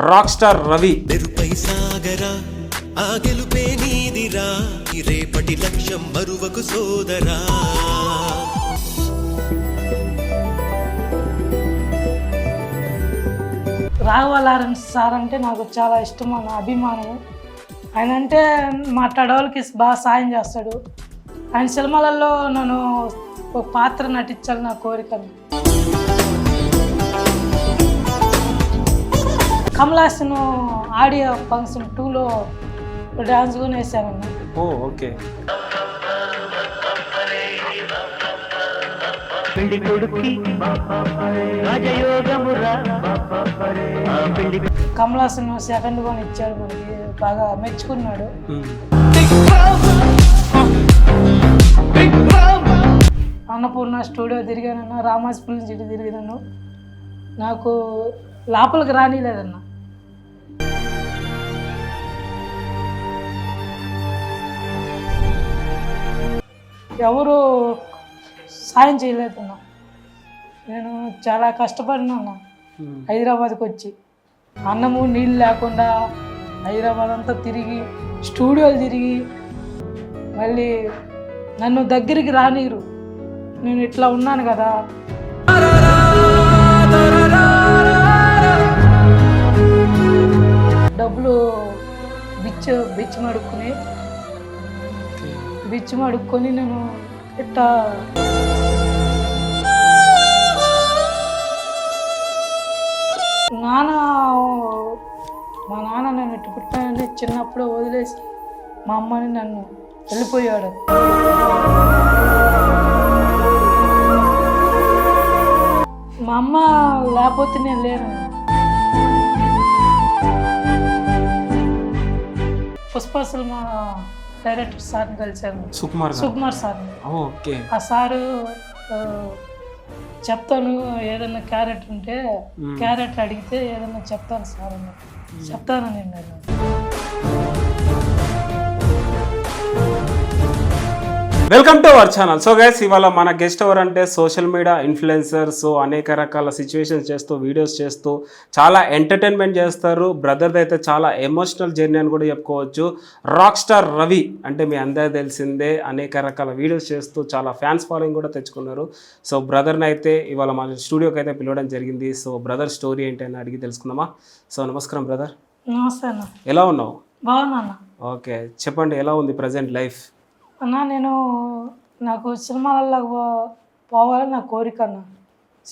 Rock star Ravi. మెరుపై సాగరా ఆ గెలుపే నీదిరా రేపటి లక్ష్యం మరువకు సోదరా. రాఘవ లారెన్స్ సార్ అంటే నాకు చాలా ఇష్టం, నా అభిమానం. ఆయన అంటే మాట్లాడేవాళ్ళకి బాగా సాయం చేస్తాడు. ఆయన సినిమాలలో నన్ను ఒక పాత్ర నటించాలి నా కోరిక. కమలాసన్ ఆడియో ఫంక్షన్ 2లో డాన్స్ కూడా వేసానన్న. ఓ ఓకే. కమలాసన్ సెకండ్ కొని ఇచ్చాడు, మనకి బాగా మెచ్చుకున్నాడు. అన్నపూర్ణ స్టూడియో తిరిగానన్న, రామాజ్ ఫిల్మ్ సిటీ తిరిగినాను. నాకు లోపలికి రానిలేదన్న. ఎవరు సాయం చేయలేదన్న. నేను చాలా కష్టపడినా హైదరాబాద్కి వచ్చి, అన్నము నీళ్ళు లేకుండా హైదరాబాద్ అంతా తిరిగి స్టూడియోలు తిరిగి మళ్ళీ నన్ను దగ్గరికి రానిరు. నేను ఇట్లా ఉన్నాను కదా, డబ్బులు బిచ్చం అడుక్కొని నేను ఇట్లా మా నాన్న నన్ను ఇట్టు పుట్టానని చిన్నప్పుడు వదిలేసి మా అమ్మని నన్ను వెళ్ళిపోయాడు. మా అమ్మ లేకపోతే నేను లేను. పుష్ప సినిమా డైరెక్టర్ సార్ని కలిశాను, సుకుమార్ సార్ని. ఆ సారు చెప్తాను, ఏదైనా క్యారెక్టర్ ఉంటే క్యారెక్టర్ అడిగితే ఏదైనా చెప్తాను సార్ అని చెప్తానని నేను. Welcome to our channel. So guys, ఇవాళ మన గెస్ట్ ఎవరు అంటే సోషల్ మీడియా ఇన్ఫ్లుయెన్సర్. సో అనేక రకాల సిచ్యువేషన్స్ చేస్తూ, వీడియోస్ చేస్తూ చాలా ఎంటర్టైన్మెంట్ చేస్తారు. బ్రదర్ది అయితే చాలా ఎమోషనల్ జర్నీ అని కూడా చెప్పుకోవచ్చు. రాక్ స్టార్ రవి అంటే మీ అందరికీ తెలిసిందే. అనేక రకాల వీడియోస్ చేస్తూ చాలా ఫ్యాన్స్ ఫాలోయింగ్ కూడా తెచ్చుకున్నారు. సో బ్రదర్ని అయితే ఇవాళ మన స్టూడియోకి అయితే పిలవడం జరిగింది. సో బ్రదర్ స్టోరీ ఏంటి అని అడిగి తెలుసుకుందామా. సో నమస్కారం బ్రదర్. నమస్తే అన్న. ఎలా ఉన్నావు? బాగున్నా. ఓకే, చెప్పండి ఎలా ఉంది ప్రజెంట్ లైఫ్? అన్న, నాకు సినిమాలలో పోవాలని నా కోరిక అన్న.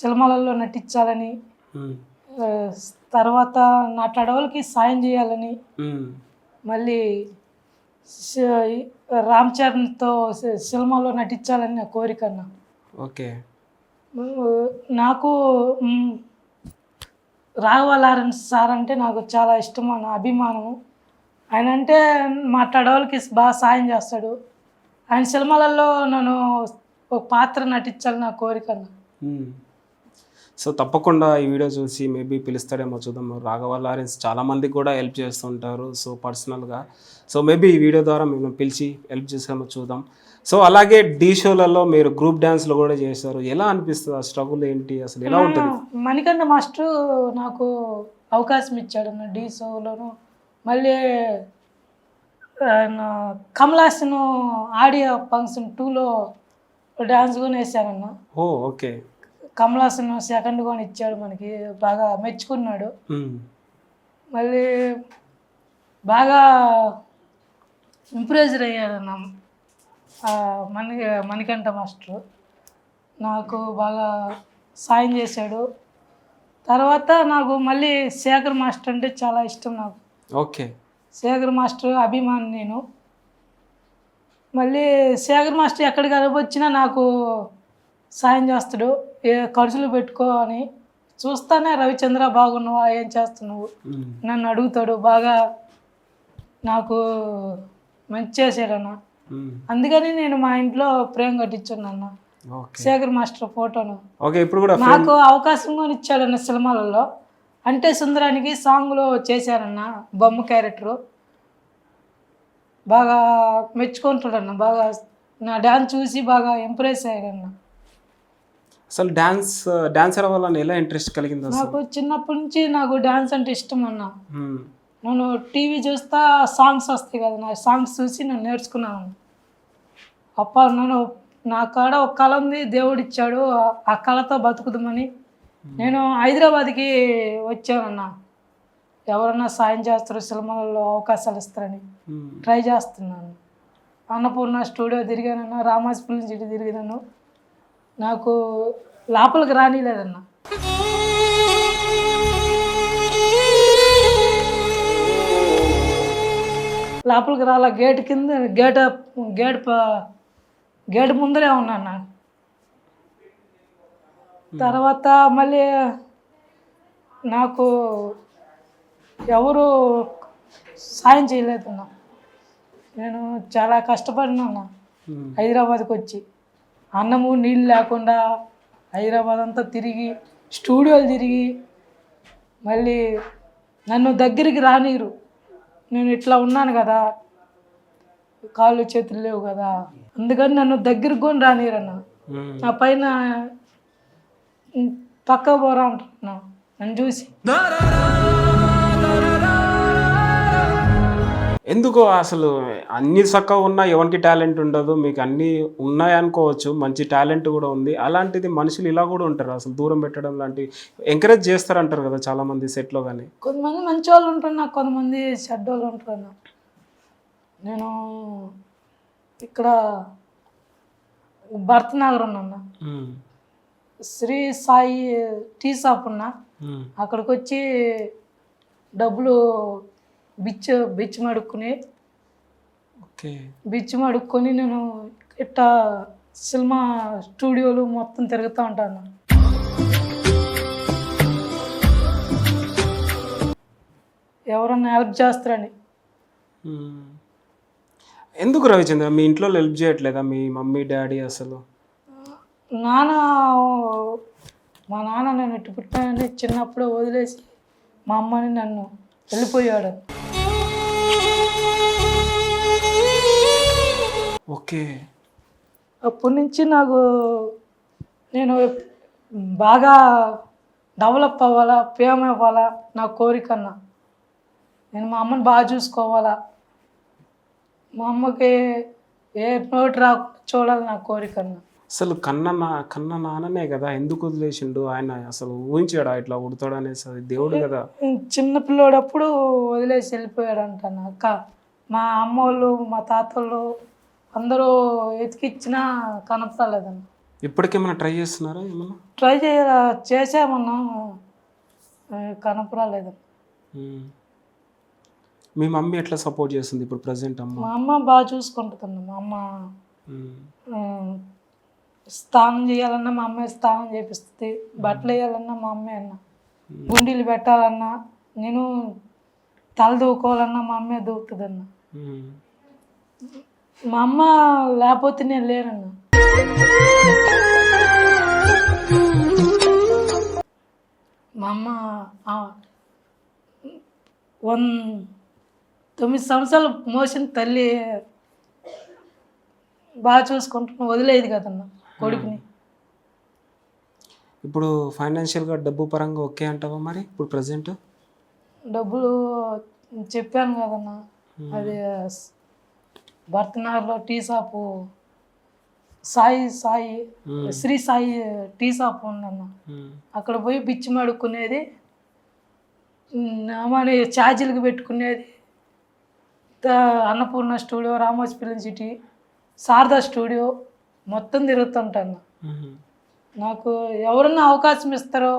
సినిమాలలో నటించాలని, తర్వాత నాట్లాడేవాళ్ళకి సాయం చేయాలని, మళ్ళీ రామ్ చరణ్తో సినిమాలో నటించాలని నా కోరిక అన్న. ఓకే. నాకు రాఘవ లారెన్స్ సార్ అంటే నాకు చాలా ఇష్టం, నా అభిమానం. ఆయన అంటే మాట్లాడేవాళ్ళకి బాగా సాయం చేస్తాడు. ఆయన సినిమాలలో నన్ను ఒక పాత్ర నటించాలి నా కోరిక. సో తప్పకుండా ఈ వీడియో చూసి మేబీ పిలుస్తాడేమో, చూద్దాం. రాఘవ లారెన్స్ చాలామందికి కూడా హెల్ప్ చేస్తుంటారు సో పర్సనల్గా. సో మేబీ ఈ వీడియో ద్వారా మేము పిలిచి హెల్ప్ చేసామో చూద్దాం. సో అలాగే డీ షోలలో మీరు గ్రూప్ డ్యాన్స్లో కూడా చేశారు. ఎలా అనిపిస్తుంది? ఆ స్ట్రగుల్ ఏంటి, అసలు ఎలా ఉంటుంది? మణికంఠ మాస్టర్ నాకు అవకాశం ఇచ్చాడు అన్న డీ షోలోను. మళ్ళీ కమలాసన్ ఆడియో ఫంక్షన్ 2లో డాన్స్ కూడా వేసానన్న. ఓ ఓకే. కమలాసన్ సెకండ్ కొని ఇచ్చాడు, మనకి బాగా మెచ్చుకున్నాడు. మళ్ళీ బాగా ఇంప్రెస్ అయ్యాడన్న మణికంఠ మాస్టర్. నాకు బాగా సాయం చేశాడు. తర్వాత నాకు మళ్ళీ శేఖర్ మాస్టర్ అంటే చాలా ఇష్టం నాకు. ఓకే. శేఖర్ మాస్టర్ అభిమాని నేను. మళ్ళీ శేఖర్ మాస్టర్ ఎక్కడికి వచ్చినా నాకు సాయం చేస్తాడు. ఏ ఖర్చులు పెట్టుకో అని చూస్తానే, రవిచంద్ర బాగున్నావా, ఏం చేస్తున్నావు నన్ను అడుగుతాడు. బాగా నాకు మంచి చేశాడన్న. అందుకని నేను మా ఇంట్లో ప్రేమ కట్టించున్నాను శేఖర్ మాస్టర్ ఫోటోను. నాకు అవకాశం కూడా ఇచ్చాడన్న సినిమాలలో. అంటే సుందరానికి సాంగ్లో చేశారన్న బొమ్మ క్యారెక్టరు. బాగా మెచ్చుకుంటాడన్న, బాగా నా డాన్స్ చూసి బాగా ఇంప్రెస్ అయ్యాడన్న. అసలు డాన్సర్ అవ్వాలని ఎలా ఇంట్రెస్ట్ కలిగింది అసలు? నాకు చిన్నప్పటి నుంచి నాకు డ్యాన్స్ అంటే ఇష్టం అన్న. మ్మ్. నేను టీవీ చూస్తా సాంగ్స్ వస్తాయి కదా, నా సాంగ్స్ చూసి నేను నేర్చుకున్నాను. నేను నా కాడ ఒక కళ ఉంది, దేవుడు ఇచ్చాడు, ఆ కళతో బతుకుదామని నేను హైదరాబాద్కి వచ్చానన్న. ఎవరన్నా సాయం చేస్తారు, సినిమాలలో అవకాశాలు ఇస్తారని ట్రై చేస్తున్నాను. అన్నపూర్ణ స్టూడియో తిరిగానన్నా, రామాజ్ ఫిల్మ్ సిటీ తిరిగినాను. నాకు లోపలికి రానిలేదన్న. లోపలికి రాలా, గేట్ కింద గేట్ ముందరే ఉన్నాను. తర్వాత మళ్ళీ నాకు ఎవరు సాయం చేయలేదన్న. నేను చాలా కష్టపడినా హైదరాబాద్కి వచ్చి, అన్నము నీళ్ళు లేకుండా హైదరాబాద్ అంతా తిరిగి, స్టూడియోలు తిరిగి, మళ్ళీ నన్ను దగ్గరికి రానిరు. నేను ఇట్లా ఉన్నాను కదా, కాళ్ళు చేతులు లేవు కదా, అందుకని నన్ను దగ్గరికి కూడా రానిరన్న. నా పైన పక్క పోరా అంటున్నా నన్ను చూసి. ఎందుకో అసలు అన్ని చక్కగా ఉన్నా ఎవరికి టాలెంట్ ఉండదు, మీకు అన్నీ ఉన్నాయనుకోవచ్చు, మంచి టాలెంట్ కూడా ఉంది. అలాంటిది మనుషులు ఇలా కూడా ఉంటారు, అసలు దూరం పెట్టడం లాంటివి ఎంకరేజ్ చేస్తారంటారు కదా చాలామంది సెట్లో. కానీ కొంతమంది మంచి వాళ్ళు ఉంటారు నాకు, కొంతమంది చెడ్డ వాళ్ళు ఉంటారు నాకు. నేను ఇక్కడ భరతనగర్ ఉన్నా, శ్రీ సాయి టీ షాప్ ఉన్నా. అక్కడికి వచ్చి డబ్బులు బిచ్చు మడుక్కుని నేను ఇట్లా సినిమా స్టూడియోలు మొత్తం తిరుగుతూ ఉంటాను. ఎవరన్నా హెల్ప్ చేస్తారని. ఎందుకు రవిచంద్ర మీ ఇంట్లో హెల్ప్ చేయట్లేదా మీ మమ్మీ డాడీ? అసలు మా నాన్న నేను ఇటు పుట్టానని చిన్నప్పుడే వదిలేసి మా అమ్మని నన్ను వెళ్ళిపోయాడు. ఓకే. అప్పటి నుంచి నేను బాగా డెవలప్ అవ్వాలా, ఫేమ్ అవ్వాలా నా కోరికన్నా. నేను మా అమ్మని బాగా చూసుకోవాలా, మా అమ్మకి ఏ నోటి రాకుండా చూడాలి నా కోరికన్నా. అసలు కన్న నాన్ననే కదా, ఎందుకు వదిలేసిండు ఆయన? అసలు ఊహించాడా ఇట్లా ఉడతాడు అనేసి? అది దేవుడు కదా. చిన్న పిల్లోడప్పుడు వదిలేసి వెళ్ళిపోయాడు అంటాను అక్క. మా అమ్మ వాళ్ళు, మా తాత వాళ్ళు అందరూ ఎతికిచ్చినా కనపడలేదన్న. ఇప్పటికేమైనా ట్రై చేస్తున్నారా? ఏమన్నా ట్రై చేసామన్నా, కనపడలేదు. మీ మమ్మీ ఎట్లా సపోర్ట్ చేస్తుంది ఇప్పుడు ప్రజెంట్? మా అమ్మ బాగా చూసుకుంటుందన్న. మా అమ్మ స్నానం చేయాలన్నా మా అమ్మాయి స్నానం చేపిస్తుంది, బట్టలు వేయాలన్నా మా అమ్మాయి అన్న, గుండీలు పెట్టాలన్నా, నేను తల దూకోవాలన్నా మా అమ్మాయి దూకుతుందన్న. మా అమ్మ లేకపోతే నేను లేనన్నా. మా అమ్మ 9 సంవత్సరాలు మోసిన తల్లి బాగా చూసుకుంటున్నా, వదిలేదు కదన్న కొడుకుని. ఇప్పుడు ఫైనాన్షియల్గా డబ్బు పరంగా ఓకే అంటావా మరి ఇప్పుడు ప్రజెంట్? డబ్బులు చెప్పాను కదన్న, అది భరతనగర్లో tea shop Shri Sai tea shop ఉందన్న. అక్కడ పోయి బిచ్చి మడుక్కునేది, మన ఛార్జీలకు పెట్టుకునేది. Annapurna studio, Ramoji film city, Sharada studio మొత్తం తిరుగుతుంటాను. నాకు ఎవరన్నా అవకాశం ఇస్తారో,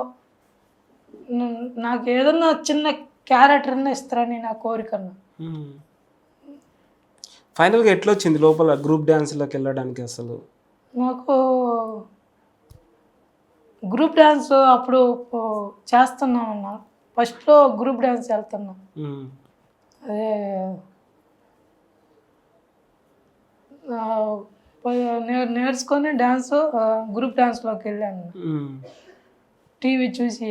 నాకు ఏదన్నా చిన్న క్యారెక్టర్ని ఇస్తారని నా కోరికన్నా. ఫైనల్గా ఎట్లా వచ్చింది లోపల గ్రూప్ డ్యాన్స్లోకి వెళ్ళడానికి? అసలు నాకు గ్రూప్ డ్యాన్స్ అప్పుడు చేస్తున్నామన్నా, ఫస్ట్లో గ్రూప్ డ్యాన్స్ వెళ్తున్నా. అదే నేర్చుకొని డ్యాన్స్ గ్రూప్ డ్యాన్స్లోకి వెళ్ళాను. టీవీ చూసి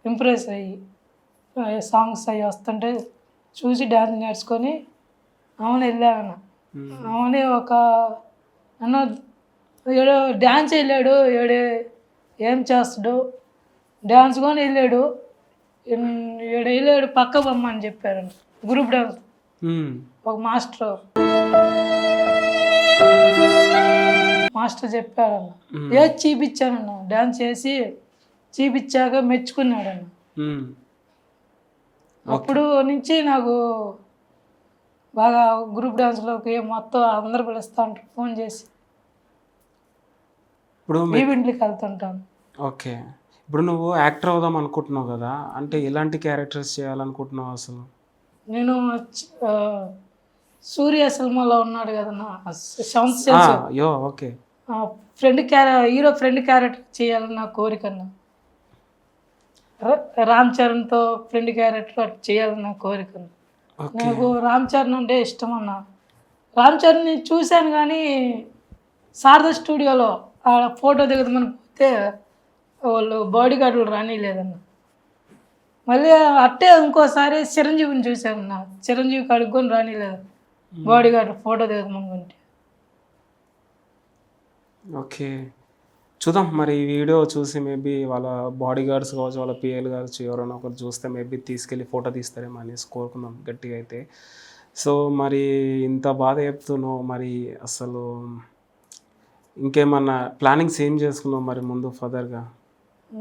ఇంప్రెస్ అయ్యి సాంగ్స్ అవి వస్తుంటే చూసి డ్యాన్స్ నేర్చుకొని అవును వెళ్ళాను. అవునే ఒక అన్న డ్యాన్స్ వెళ్ళాడు, ఏం చేస్తాడు, డ్యాన్స్ కూడా వెళ్ళాడు, వెళ్ళాడు పక్క బొమ్మ అని చెప్పారంట, గ్రూప్ డ్యాన్స్ ఒక మాస్టర్ చెప్పాడన్న. ఏది చూపించానన్న, డ్యాన్స్ చేసి చూపించాక మెచ్చుకున్నాడన్న. అప్పుడు నుంచి నాకు బాగా గ్రూప్ డాన్స్లోకి మొత్తం అందరు పిలుస్తూ ఉంటారు ఫోన్ చేసి. ఇప్పుడు ఈవెంట్లకి వెళ్తుంటాను. ఓకే, ఇప్పుడు నువ్వు యాక్టర్ అవుదాం అనుకుంటున్నావు కదా, అంటే ఎలాంటి క్యారెక్టర్స్ చేయాలనుకుంటున్నావు అసలు? నేను సూర్య సినిమాలో ఉన్నాడు కదన్నా, seventh sense okay, hero friend character చేయాలని నా కోరికన్నా. రామ్ చరణ్తో ఫ్రెండ్ క్యారెక్టర్ చేయాలని నా కోరికన్నా. నాకు రామ్ చరణ్ అంటే ఇష్టం అన్న. రామ్ చరణ్ని చూశాను కానీ శారదా స్టూడియోలో ఆ ఫోటో దిగుదామని పోతే వాళ్ళు బాడీ గార్డులు రానిలేదన్న. మళ్ళీ అట్టే ఇంకోసారి చిరంజీవిని చూశానన్న, చిరంజీవికి అడుక్కొని రానిలేదు బాడీ గార్డు ఫోటో దిగుదామనుకుంటే. ఓకే, చూద్దాం మరి ఈ వీడియో చూసి మేబీ వాళ్ళ బాడీ గార్డ్స్ కావచ్చు, వాళ్ళ పిఎల్ కావచ్చు, ఎవరైనా ఒకరు చూస్తే మేబీ తీసుకెళ్ళి ఫోటో తీస్తారేమో అనేసి కోరుకుందాం గట్టిగా అయితే. సో మరి ఇంత బాధ చెప్తున్నావు, మరి అసలు ఇంకేమన్నా ప్లానింగ్స్ ఏం చేసుకున్నావు మరి ముందు ఫర్దర్గా?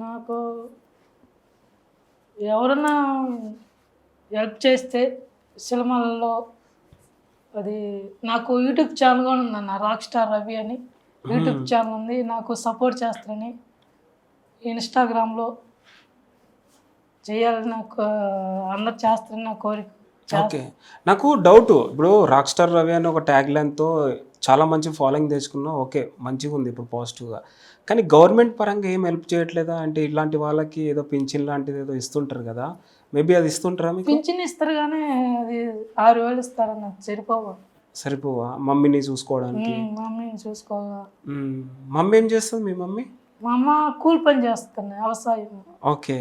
నాకు ఎవరన్నా హెల్ప్ చేస్తే సినిమాలలో, అది నాకు యూట్యూబ్ ఛానల్ కూడా ఉందన్న, రాక్ స్టార్ రవి అని యూట్యూబ్ ఛానల్ ఉంది, నాకు సపోర్ట్ చేస్తారని. ఇన్స్టాగ్రామ్లో చేయాలని నాకు అందరు చేస్తారని నా కోరిక. ఓకే, నాకు డౌట్, ఇప్పుడు రాక్ స్టార్ రవి అని ఒక ట్యాగ్ లైన్తో చాలా మంచి ఫాలోయింగ్ తెచ్చుకున్నావు, ఓకే మంచిగా ఉంది ఇప్పుడు పాజిటివ్గా. కానీ గవర్నమెంట్ పరంగా ఏం హెల్ప్ చేయట్లేదా? అంటే ఇలాంటి వాళ్ళకి ఏదో పింఛన్ లాంటిది ఏదో ఇస్తుంటారు కదా, మేబీ అది ఇస్తుంటారా మీకు? పింఛన్ ఇస్తారు కానీ అది 6,000 ఇస్తారన్న, సరిపోవా మమ్మీని చూసుకోవడానికి? మమ్మీని చూసుకోగా. మమ్మీ ఏం చేస్తుంది మీ మమ్మీ? మా అమ్మ కూలి పని చేస్తుంది, వ్యవసాయం. ఓకే,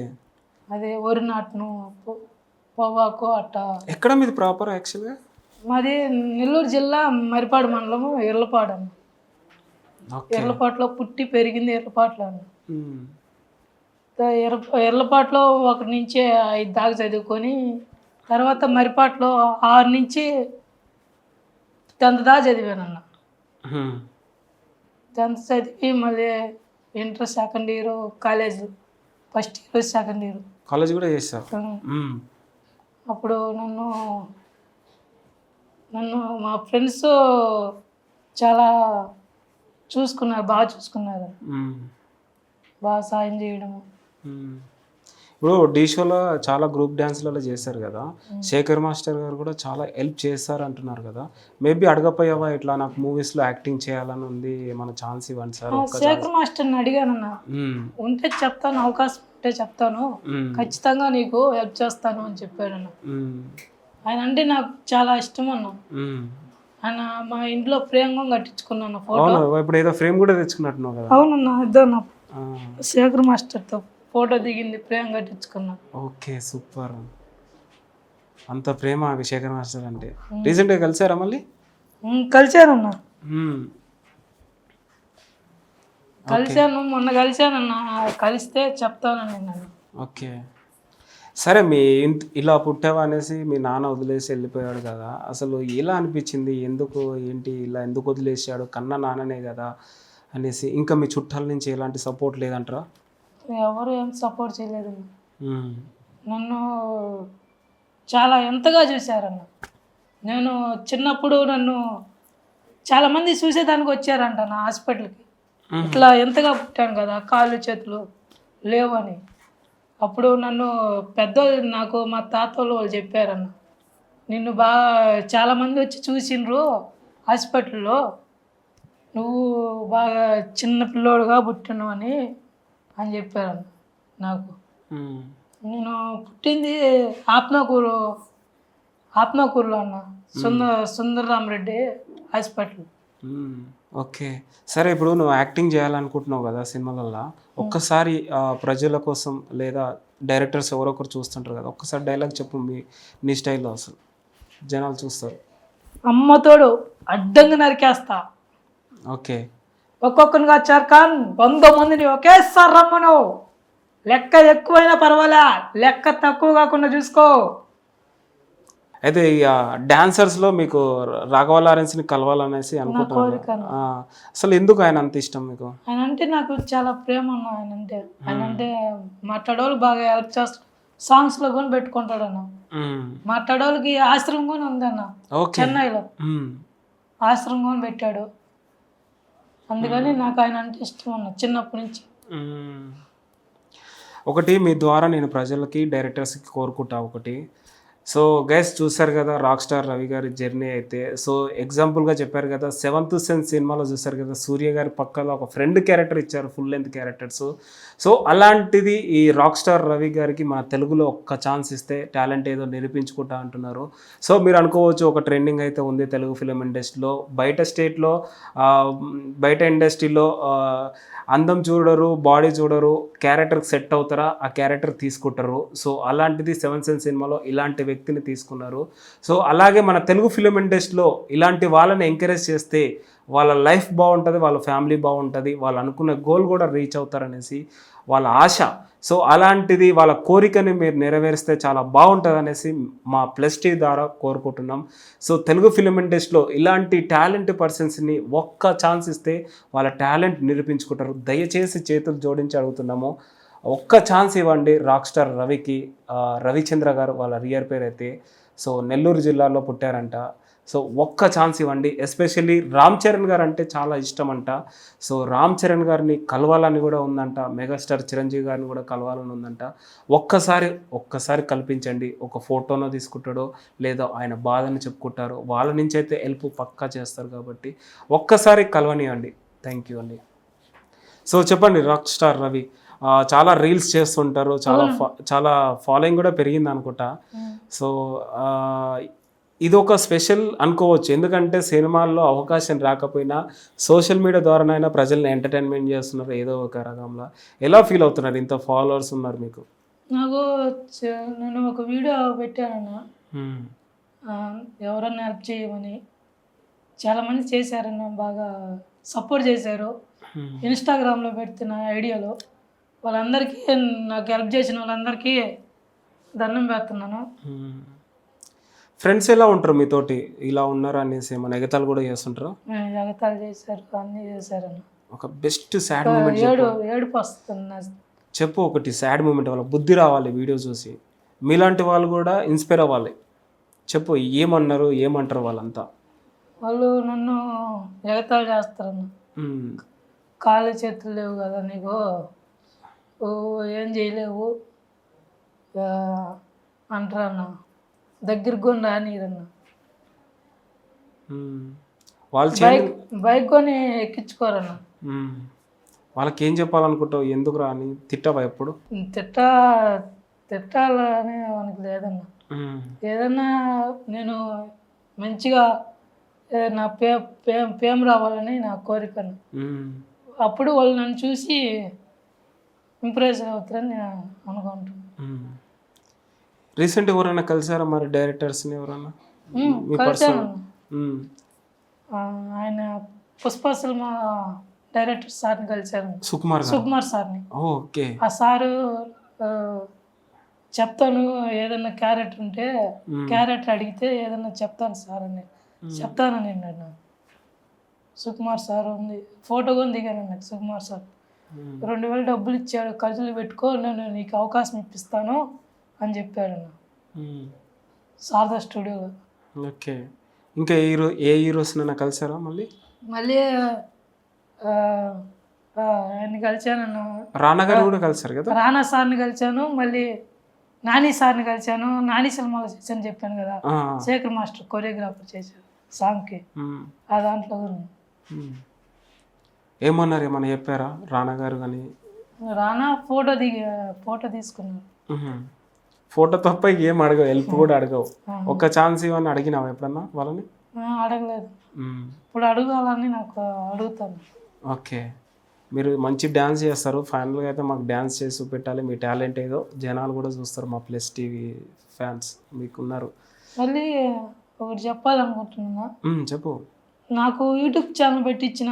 అదే వరి నాటును, పొగాకు అట్ట. ఎక్కడ మీది ప్రాపర్ యాక్చువల్గా? మాది నెల్లూరు జిల్లా మరిపాడు మండలము, ఎర్లపాడు అన్న. ఎర్లపాటులో పుట్టి పెరిగింది ఎర్లపాటులో అన్న. ఎర్లపాటులో 1 నుంచి 5 దాకా చదువుకొని తర్వాత మరిపాటులో 6 నుంచి 10th దాకా చదివానన్న. 10th చదివి మళ్ళీ inter second year, college first year second year college కూడా చేశారు. అప్పుడు నన్ను మా ఫ్రెండ్స్ చాలా చూసుకున్నారు, బాగా చూసుకున్నారు, బాగా సాయం చేయడము. ఇప్పుడు డీ షోలో చాలా గ్రూప్ డ్యాన్స్లలో చేశారు కదా, శేఖర్ మాస్టర్ గారు కూడా చాలా హెల్ప్ చేస్తారు అంటున్నారు కదా, మేబీ అడగపోయావా ఇట్లా నాకు మూవీస్లో యాక్టింగ్ చేయాలని ఉంది, ఏమైనా ఛాన్స్ ఇవ్వండి సార్? శేఖర్ మాస్టర్ని అడిగానన్న, ఉంటే చెప్తాను, అవకాశం ఉంటే చెప్తాను, ఖచ్చితంగా నీకు హెల్ప్ చేస్తాను అని చెప్పాడన్న. ఆయన అంటే నాకు చాలా ఇష్టం అన్న. ఆయన మా ఇంట్లో ఫ్రేమ్ కట్టించుకున్నాను ఫోటో. ఇప్పుడు ఏదో ఫ్రేమ్ కూడా తెచ్చుకున్నట్టున్నావు కదా? అవునన్న, ఇద్దరు శేఖర్ మాస్టర్తో ఫోటో దిగింది, ప్రేమ కట్టించుకున్నా. Okay, super. అంత ప్రేమ శేఖర్ మాస్టర్ అంటే. రీసెంట్గా కలిసారా మళ్ళీ? కలిశానన్నా, కలిశాను, మొన్న కలిశానన్నా, కలిస్తే చెప్తానని నేను. ఓకే, సరే మీ ఇలా పుట్టావా అనేసి మీ నాన్న వదిలేసి వెళ్ళిపోయాడు కదా, అసలు ఎలా అనిపించింది? ఎందుకు ఏంటి ఇలా ఎందుకు వదిలేసాడు? కన్నా నాన్ననే కదా అనేసి. ఇంకా మీ చుట్టాల నుంచి ఎలాంటి సపోర్ట్ లేదంటారా? ఎవరు ఏం సపోర్ట్ చేయలేదు. నన్ను చాలా ఎంతగా చూశారన్న. నేను చిన్నప్పుడు నన్ను చాలామంది చూసేదానికి వచ్చారంట నా హాస్పిటల్కి, ఇట్లా ఎంతగా పుట్టాను కదా, కాళ్ళు చేతులు లేవని. అప్పుడు నన్ను పెద్దోళ్ళు, నాకు మా తాతోళ్ళు వాళ్ళు చెప్పారన్న, నిన్ను బాగా చాలామంది వచ్చి చూసిండ్రు హాస్పిటల్లో, నువ్వు బాగా చిన్న పిల్లోడుగా పుట్టినావు అని చెప్పారన్న నాకు. నేను పుట్టింది ఆత్మకూరులో అన్న, సుందరరామరెడ్డి హాస్పిటల్. ఓకే, సరే ఇప్పుడు నువ్వు యాక్టింగ్ చేయాలనుకుంటున్నావు కదా సినిమాలలో, ఒక్కసారి ప్రజల కోసం లేదా డైరెక్టర్స్ ఎవరొకరు చూస్తుంటారు కదా, ఒక్కసారి డైలాగ్ చెప్పు నీ స్టైల్లో, అసలు జనాలు చూస్తారు. అమ్మతోడు అడ్డంగా నరికేస్తా. ఓకే, ఒక్కొక్కరిగా చార్ఖాన్ 100 మందిని ఒకేసారి రమ్మను. లెక్క ఎక్కువైనా పర్వాలే, లెక్క తక్కువ కాకుండా చూసుకో. అయితే ఇక డాన్సర్స్లో మీకు రాఘవ లారెన్స్ని కలవాలనేసి అనుకుంటున్నాను. కోరిక అన్న. అసలు ఎందుకు ఆయన అంత ఇష్టం మీకు? ఆయన అంటే నాకు చాలా ప్రేమ అన్న. ఆయన అంటే మాట్లాడేవాళ్ళు బాగా హెల్ప్ చేస్తాడు. సాంగ్స్లో కూడా పెట్టుకుంటాడు అన్న. మాట్లాడేవాళ్ళకి ఆశ్రమం కూడా ఉందన్న ఓకే. చెన్నైలో. ఆశ్రమం కూడా పెట్టాడు. అందుకని నాకు ఆయన అంటే ఇష్టం అన్న చిన్నప్పటి నుంచి. ఒకటి మీ ద్వారా నేను ప్రజలకి డైరెక్టర్స్కి కోరుకుంటా ఒకటి. సో గైస్ చూసారు కదా రాక్ స్టార్ రవి గారి జర్నీ అయితే. సో ఎగ్జాంపుల్గా చెప్పారు కదా, 7th సెన్స్ సినిమాలో చూసారు కదా, సూర్య గారి పక్కలో ఒక ఫ్రెండ్ క్యారెక్టర్ ఇచ్చారు, ఫుల్ లెంత్ క్యారెక్టర్స్. సో అలాంటిది ఈ రాక్ స్టార్ రవి గారికి మన తెలుగులో ఒక్క ఛాన్స్ ఇస్తే టాలెంట్ ఏదో నిరూపించుకుంటా అంటున్నారు. సో మీరు అనుకోవచ్చు ఒక ట్రెండింగ్ అయితే ఉంది తెలుగు ఫిలిం ఇండస్ట్రీలో. బయట స్టేట్లో బయట ఇండస్ట్రీలో అందం చూడరు, బాడీ చూడరు, క్యారెక్టర్కి సెట్ అవుతారా, ఆ క్యారెక్టర్ తీసుకుంటారు. సో అలాంటిది 7th సెన్స్ సినిమాలో ఇలాంటి వ్యక్తిని తీసుకున్నారు. సో అలాగే మన తెలుగు ఫిలిం ఇండస్ట్రీలో ఇలాంటి వాళ్ళని ఎంకరేజ్ చేస్తే వాళ్ళ లైఫ్ బాగుంటుంది, వాళ్ళ ఫ్యామిలీ బాగుంటుంది, వాళ్ళు అనుకున్న గోల్ కూడా రీచ్ అవుతారనేసి వాళ్ళ ఆశ. సో అలాంటిది వాళ్ళ కోరికని మీరు నెరవేరిస్తే చాలా బాగుంటుంది అనేసి మా ప్లస్ టీ ద్వారా కోరుకుంటున్నాం. సో తెలుగు ఫిలిం ఇండస్ట్రీలో ఇలాంటి టాలెంట్ పర్సన్స్ని ఒక్క ఛాన్స్ ఇస్తే వాళ్ళ టాలెంట్ నిరూపించుకుంటారు. దయచేసి చేతులు జోడించి అడుగుతున్నాము, ఒక్క ఛాన్స్ ఇవ్వండి రాక్ స్టార్ రవికి. రవిచంద్ర గారు వాళ్ళ రియర్ పేరు అయితే. సో నెల్లూరు జిల్లాలో పుట్టారంట. సో ఒక్క ఛాన్స్ ఇవ్వండి. ఎస్పెషల్లీ రామ్ చరణ్ గారు అంటే చాలా ఇష్టం అంట. సో రామ్ చరణ్ గారిని కలవాలని కూడా ఉందంట. మెగాస్టార్ చిరంజీవి గారిని కూడా కలవాలని ఉందంట. ఒక్కసారి కల్పించండి. ఒక ఫోటోనో తీసుకుంటాడో లేదా ఆయన బాధని చెప్పుకుంటారో వాళ్ళ నుంచి అయితే హెల్ప్ పక్కా చేస్తారు కాబట్టి ఒక్కసారి కలవనివ్వండి. థ్యాంక్ యూ అండి. సో చెప్పండి రాక్ స్టార్ రవి, చాలా రీల్స్ చేస్తుంటారు, చాలా ఫాలోయింగ్ కూడా పెరిగింది అనుకుంటా. సో ఇది ఒక స్పెషల్ అనుకోవచ్చు, ఎందుకంటే సినిమాల్లో అవకాశం రాకపోయినా సోషల్ మీడియా ద్వారానైనా ప్రజల్ని ఎంటర్టైన్మెంట్ చేస్తున్నారు ఏదో ఒక రకంలో. ఎలా ఫీల్ అవుతున్నారు ఇంత ఫాలోవర్స్ ఉన్నారు మీకు? నాకు నేను ఒక వీడియో పెట్టానన్నా, ఎవరన్నా హెల్ప్ చేయమని. చాలామంది చేశారన్న, బాగా సపోర్ట్ చేశారు. ఇన్స్టాగ్రామ్లో పెడుతున్న ఐడియాలో వాళ్ళందరికీ, నాకు హెల్ప్ చేసిన వాళ్ళందరికీ దండం పెడుతున్నాను. ఫ్రెండ్స్ ఎలా ఉంటారు మీతోటి? ఇలా ఉన్నారు అనేసి ఏమైనా ఎగతాలు కూడా చేస్తుంటారు? ఎగతాలు చేశారు, అన్నీ చేశారన్న. ఒక బెస్ట్ సాడ్ మూమెంట్ ఏడుపు వస్తుంది. చెప్పు ఒకటి సాడ్ మూమెంట్, వాళ్ళ బుద్ధి రావాలి వీడియో చూసి, మీలాంటి వాళ్ళు కూడా ఇన్స్పైర్ అవ్వాలి. చెప్పు, ఏమన్నారు, ఏమంటారు వాళ్ళంతా? వాళ్ళు నన్ను ఎగతాలు చేస్తారన్న. కాళ్ళు చేతులు లేవు కదా నీకు, ఏం చేయలేవు అంటారన్న. దగ్గరికి కొని రానిరన్న. బైక్ కొని ఎక్కించుకోరన్న. వాళ్ళకి ఏం చెప్పాలనుకుంటావు? ఎందుకు రాని తిట్టవా ఎప్పుడు? తిట్టాలనే మనకి లేదన్న. ఏదన్నా నేను మంచిగా నా పేమ రావాలని నా కోరికను. అప్పుడు వాళ్ళు నన్ను చూసి ఇంప్రెస్ అవుతారని నేను అనుకుంటున్నాను. రీసెంట్ ఎవరైనా కలిసారా మరి డైరెక్టర్స్ని ఎవరైనా? కలిసాను. ఆయన పుష్ప సినిమా డైరెక్టర్ సార్ని కలిశాను, సుకుమార్ సార్ని. ఓకే. ఆ సారు చెప్తాను, ఏదన్నా క్యారెక్టర్ ఉంటే క్యారెక్టర్ అడిగితే ఏదన్నా చెప్తాను సార్ అని చెప్తానని అన్నాడు. సుకుమార్ సార్ ఉంది, ఫోటో కూడా దిగాను నాకు. సుకుమార్ సార్ 2000 డబ్బులు ఇచ్చాడు, ఖర్చులు పెట్టుకో, నేను నీకు అవకాశం ఇప్పిస్తాను అని చెప్పాడు అన్న, శారదా స్టూడియోలో. ఓకే. ఇంకా ఏ హీరోస్ నన్ను కలిసారా? మళ్ళీ ఆయన కలిశానన్న. రానా గారు కూడా కలిసారు కదా? రానా సార్ని కలిశాను, మళ్ళీ నాని సార్ని కలిశాను. నాని సినిమాలో చేశాను చెప్పాను కదా, శేఖర్ మాస్టర్ కొరియోగ్రాఫర్ చేశారు సాంగ్కి. ఆ దాంట్లో ఏమన్నారు, ఏమన్నా చెప్పారా రానా గారు? కానీ రానా ఫోటో తీసుకున్నారు. ఫోటో తప్ప ఏం అడగవు, హెల్ప్ కూడా అడగవు. ఒక్క ఛాన్స్ ఇవన్నీ అడిగినావు ఎప్పుడన్నా వాళ్ళని? అడగలేదు. ఇప్పుడు అడగాలని నాకు అడుగుతాను. ఓకే. మీరు మంచి డ్యాన్స్ చేస్తారు, ఫైనల్గా అయితే మాకు డ్యాన్స్ చేసి చూపెట్టాలి. మీ టాలెంట్ ఏదో జనాలు కూడా చూస్తారు, మా ప్లస్ టీవీ ఫ్యాన్స్ మీకున్నారు. మళ్ళీ ఒకటి చెప్పాలనుకుంటున్నా. చెప్పు. నాకు యూట్యూబ్ ఛానల్ పెట్టించిన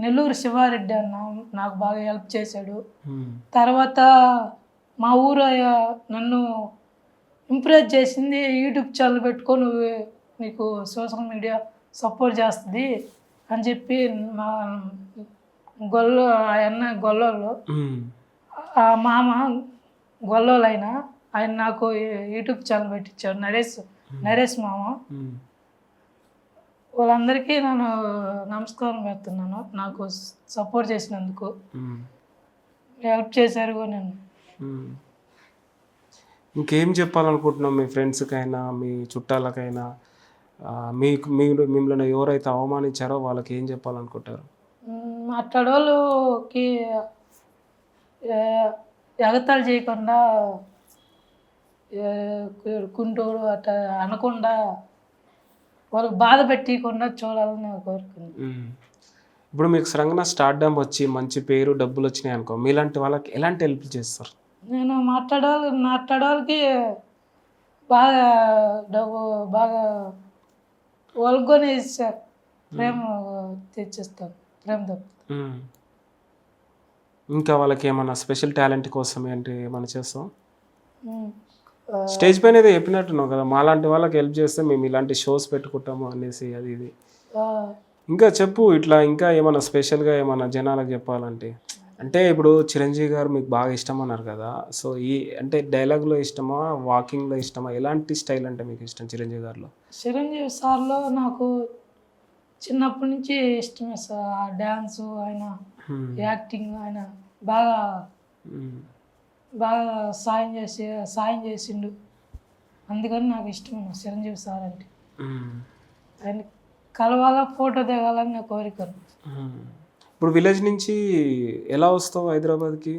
నెల్లూరు శివారెడ్డి అన్న నాకు బాగా హెల్ప్ చేశాడు. ఉమ్, తర్వాత మా ఊరు నన్ను ఇంప్రెస్ చేసింది, యూట్యూబ్ ఛానల్ పెట్టుకో, నువ్వు నీకు సోషల్ మీడియా సపోర్ట్ చేస్తుంది అని చెప్పి మా గొల్లోళ్ళు ఉమ్, ఆ మామ గొల్లోళ్ళు ఆయన నాకు యూట్యూబ్ ఛానల్ పెట్టించాడు, నరేష్ మామ. ఉమ్. వాళ్ళందరికీ నేను నమస్కారం పెడుతున్నాను, నాకు సపోర్ట్ చేసినందుకు. ఉమ్, హెల్ప్ చేశారు కూడా నన్ను. ఉమ్. ఇంకేం చెప్పాలనుకుంటున్నాం మీ ఫ్రెండ్స్కైనా మీ చుట్టాలకైనా? మీకు మిమ్మల్ని ఎవరైతే అవమానించారో వాళ్ళకి ఏం చెప్పాలనుకుంటారు? మాట్లాడోళ్ళకి ఎగతాళి చేయకుండా, కుంటూరు అట్లా అనకుండా, వాళ్ళకి బాధ పెట్టకుండా చూడాలని నేను కోరుకుంది. ఇప్పుడు మీకు సడన్గా స్టార్డమ్ వచ్చి మంచి పేరు డబ్బులు వచ్చినాయి అనుకో, మీలాంటి వాళ్ళకి ఎలాంటి హెల్ప్ చేస్తారు? నేను మాట్లాడోళ్ళకి బాగా డబ్బు బాగా వాళ్ళకొని ఇస్తారు, ప్రేమ తెచ్చిస్తాను, ప్రేమ తప్పు. ఇంకా వాళ్ళకి ఏమన్నా స్పెషల్ టాలెంట్ కోసం ఏంటి ఏమైనా చేస్తాం? స్టేజ్ పైన ఏదో చెప్పినట్టున్నావు కదా, మాలాంటి వాళ్ళకి హెల్ప్ చేస్తే మేము ఇలాంటి షోస్ పెట్టుకుంటాము అనేసి, అది ఇది ఇంకా చెప్పు. ఇట్లా ఇంకా ఏమైనా స్పెషల్గా ఏమైనా జనాలకు చెప్పాలంటే, అంటే ఇప్పుడు చిరంజీవి గారు మీకు బాగా ఇష్టం అన్నారు కదా, సో ఈ అంటే డైలాగ్లో ఇష్టమా, వాకింగ్లో ఇష్టమా, ఎలాంటి స్టైల్ అంటే మీకు ఇష్టం చిరంజీవి గారిలో? చిరంజీవి సార్లో నాకు చిన్నప్పటి నుంచి ఇష్టమే సార్. ఆ డ్యాన్సు, ఆయన యాక్టింగ్, ఆయన బాగా బాగా సాయం చేసిండు, అందుకని నాకు ఇష్టం చిరంజీవి సార్ అంటే. ఆయన కలవాలా, ఫోటో దిగాలని నా కోరిక. ఇప్పుడు విలేజ్ నుంచి ఎలా వస్తావు హైదరాబాద్కి?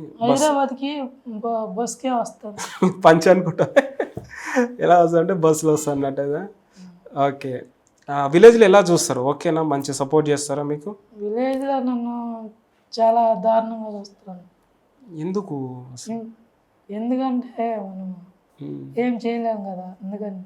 బస్కే వస్తాను. పంచ్ అనుకుంటా. ఎలా వస్తా అంటే బస్సులో వస్తా అన్నట్టుగా. ఓకే, విలేజ్లో ఎలా చూస్తారు? ఓకేనా, మంచి సపోర్ట్ చేస్తారా మీకు? విలేజ్లో నన్ను చాలా దారుణంగా చూస్తాను. ఎందుకు? ఎందుకంటే మనం ఏం చేయలేము కదా, అందుకని.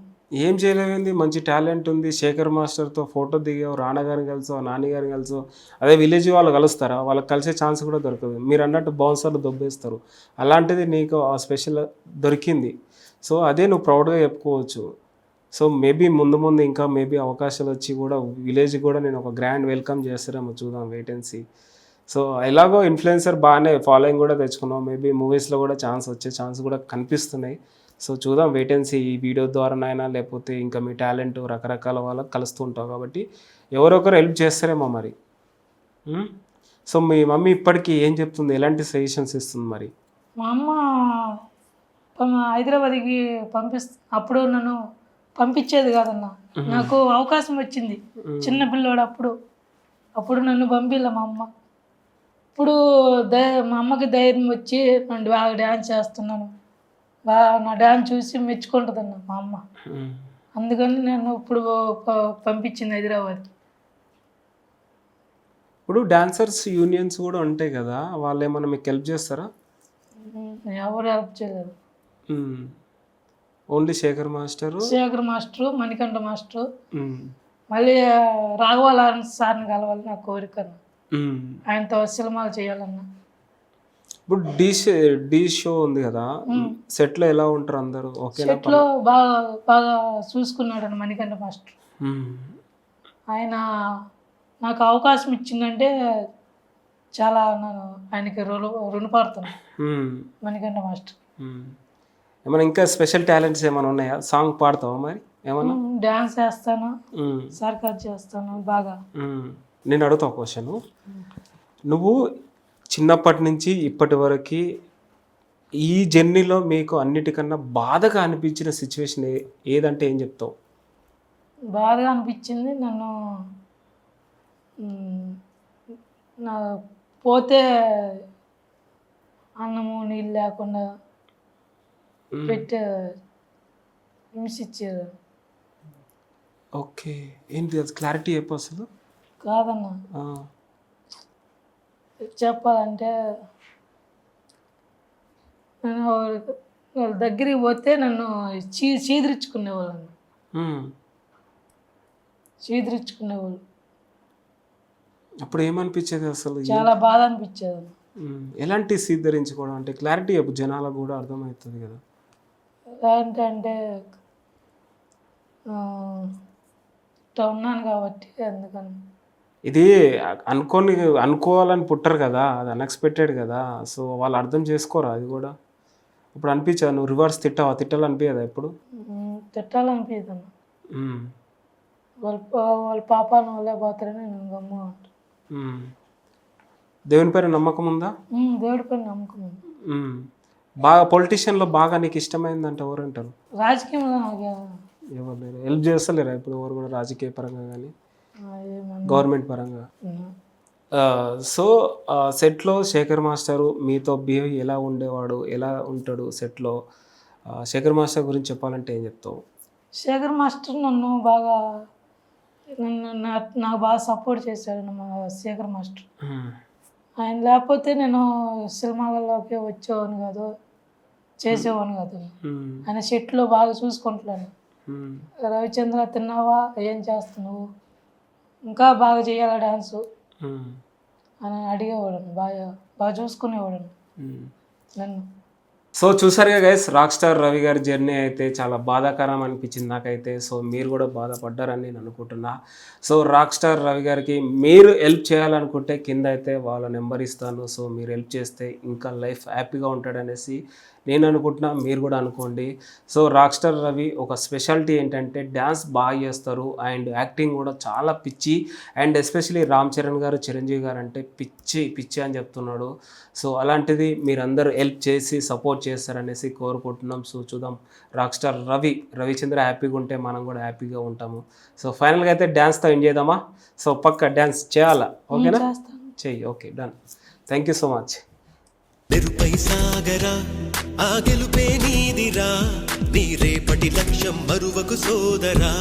ఏం చేయలేదండి, మంచి టాలెంట్ ఉంది, శేఖర్ మాస్టర్తో ఫోటో దిగావు, రానగారిని కలిసావు, నాన్నగారిని కలిసావు. అదే విలేజ్ వాళ్ళు కలుస్తారా? వాళ్ళకి కలిసే ఛాన్స్ కూడా దొరకదు. మీరు అన్నట్టు బౌన్సర్లు దొబ్బేస్తారు, అలాంటిది నీకు ఆ స్పెషల్ దొరికింది. సో అదే నువ్వు ప్రౌడ్గా చెప్పుకోవచ్చు. సో మేబీ ముందు ఇంకా మేబీ అవకాశాలు వచ్చి కూడా విలేజ్ కూడా నేను ఒక గ్రాండ్ వెల్కమ్ చేస్తారేమో, చూద్దాం, వెయిట్ అండ్ సీ. సో ఎలాగో ఇన్ఫ్లుయెన్సర్ బాగానే ఫాలోయింగ్ కూడా తెచ్చుకున్నావు, మేబీ మూవీస్లో కూడా వచ్చే ఛాన్స్ కూడా కనిపిస్తున్నాయి. సో చూద్దాం, వెయిట్ అండ్ సీ. ఈ వీడియో ద్వారానైనా లేకపోతే ఇంకా మీ టాలెంట్ రకరకాల వాళ్ళకి కలుస్తూ ఉంటావు కాబట్టి ఎవరొకరు హెల్ప్ చేస్తారేమో మరి. సో మీ మమ్మీ ఇప్పటికీ ఏం చెప్తుంది, ఎలాంటి సజెషన్స్ ఇస్తుంది మరి? మా అమ్మ హైదరాబాద్కి అప్పుడు నన్ను పంపించేది కాదన్న, నాకు అవకాశం వచ్చింది చిన్న పిల్లోడు, అప్పుడు నన్ను పంపిల్ల మా అమ్మ. ఇప్పుడు మా అమ్మకి ధైర్యం వచ్చి నేను బాగా డ్యాన్స్ చేస్తున్నాను, బాగా నా డ్యాన్స్ చూసి మెచ్చుకుంటుందన్న మా అమ్మ, అందుకని నేను ఇప్పుడు పంపించింది హైదరాబాద్కి. ఇప్పుడు డాన్సర్స్ యూనియన్స్ కూడా ఉంటాయి కదా, వాళ్ళు ఏమన్నా మీకు హెల్ప్ చేస్తారా? ఎవరు హెల్ప్ చేయలేదు, only Shekhar master, Manikanta master, మళ్ళీ రాఘవాల సార్ని కలవాలి నా కోరిక, ఆయనతో సినిమాలు చేయాలన్నా. ఇప్పుడు డీ షో ఉంది కదా, సెట్లో ఎలా ఉంటారు అందరూ? ఓకే, సెట్లో బాగా చూసుకున్నాడు మణికంఠ మాస్టర్. ఆయన నాకు అవకాశం ఇచ్చిందంటే చాలా నేను ఆయనకి రుణపడుతున్నాను, మణికంఠ మాస్టర్. ఏమైనా ఇంకా స్పెషల్ టాలెంట్స్ ఏమైనా ఉన్నాయా? సాంగ్ పాడతావా మరి ఏమన్నా? డ్యాన్స్ చేస్తాను, సర్కస్ చేస్తాను బాగా. నేను అడుగుతా ఒక క్వశ్చన్, నువ్వు చిన్నప్పటి నుంచి ఇప్పటి వరకు ఈ జర్నీలో మీకు అన్నిటికన్నా బాధగా అనిపించిన సిచ్యువేషన్ ఏదంటే ఏం చెప్తావు? బాధగా అనిపించింది నన్ను నా పోతే అన్నము నీళ్ళు లేకుండా హింసించారు. ఓకే, ఏంటి అది క్లారిటీ చెప్పు అసలు. కాదన్న, చెప్పాలంటే నేను వాళ్ళ దగ్గరికి పోతే నన్ను చీదరించుకునేవాళ్ళు. అప్పుడు ఏమనిపించేది అసలు? చాలా బాధ అనిపించేది. ఎలాంటి సీట్ ధరించుకోవడం అంటే క్లారిటీ చెప్పు, జనాలకు కూడా అర్థమవుతుంది కదా. ఏంటంటే ఇట్లా ఉన్నాను కాబట్టి అందుకని. ఇది అనుకోవాలని పుట్టరు కదా, అది అన్ఎక్స్పెక్టెడ్ కదా. సో వాళ్ళు అర్థం చేసుకోరా అది కూడా? ఇప్పుడు అనిపించా నువ్వు రివర్స్ తిట్టాలనిపించదా ఎప్పుడు? తిట్టాలనిపించదు. వాళ్ళ పాపాలను వాళ్ళే పోతారని నేను గమ్ము అంటాను. దేవుని పైన నమ్మకం ఉందా? దేవుడి పైన నమ్మకం ఉంది. బాగా పొలిటీషియన్లో బాగా నీకు ఇష్టమైందంటే ఎవరు అంటారు? రాజకీయంలో నాకు ఎవరు లేరు, హెల్ప్ చేస్తలేరా ఇప్పుడు ఎవరు కూడా రాజకీయ పరంగా కానీ గవర్నమెంట్ పరంగా? సో సెట్లో శేఖర్ మాస్టరు మీతో బిహేవ్ ఎలా ఉండేవాడు, ఎలా ఉంటాడు సెట్లో? శేఖర్ మాస్టర్ గురించి చెప్పాలంటే ఏం చెప్తావు? శేఖర్ మాస్టర్ నాకు బాగా సపోర్ట్ చేశాడు మా శేఖర్ మాస్టర్. ఆయన లేకపోతే నేను సినిమాలలోకి వచ్చేవాడిని కాదు, చేసేవాడిని కాదు. ఆయన సెట్లో బాగా చూసుకుంటున్నాను. రవిచంద్ర తిన్నావా, ఏం చేస్తున్నావు, ఇంకా బాగా చేయాలా డ్యాన్సు అని అడిగేవాడు. బాగా చూసుకునేవాడు నన్ను. సో చూసారుగా గైస్, రాక్ స్టార్ రవి గారి జర్నీ అయితే చాలా బాధాకరం అనిపించింది నాకైతే. సో మీరు కూడా బాధపడ్డారని నేను అనుకుంటున్నా. సో రాక్ స్టార్ రవి గారికి మీరు హెల్ప్ చేయాలనుకుంటే కింద అయితే వాళ్ళ నెంబర్ ఇస్తాను. సో మీరు హెల్ప్ చేస్తే ఇంకా లైఫ్ హ్యాపీగా ఉంటాడనేసి నేను అనుకుంటున్నా, మీరు కూడా అనుకోండి. సో రాక్ స్టార్ రవి ఒక స్పెషాలిటీ ఏంటంటే డ్యాన్స్ బాగా చేస్తారు అండ్ యాక్టింగ్ కూడా చాలా పిచ్చి. అండ్ ఎస్పెషలీ రామ్ చరణ్ గారు, చిరంజీవి గారు అంటే పిచ్చి అని చెప్తున్నాడు. సో అలాంటిది మీరందరూ హెల్ప్ చేసి సపోర్ట్ చేస్తారనేసి కోరుకుంటున్నాం. సో చూద్దాం, రాక్ స్టార్ రవిచంద్ర హ్యాపీగా ఉంటే మనం కూడా హ్యాపీగా ఉంటాము. సో ఫైనల్గా అయితే డ్యాన్స్తో ఎండ్ చేద్దామా? సో పక్క డ్యాన్స్ చేయాలా? ఓకేనా? చెయ్యి. Okay, done. Thank you so much. మెరుపై సాగరా, ఆ గెలుపే నీదిరా, నీ రేపటి లక్ష్యం మరువకు సోదరా.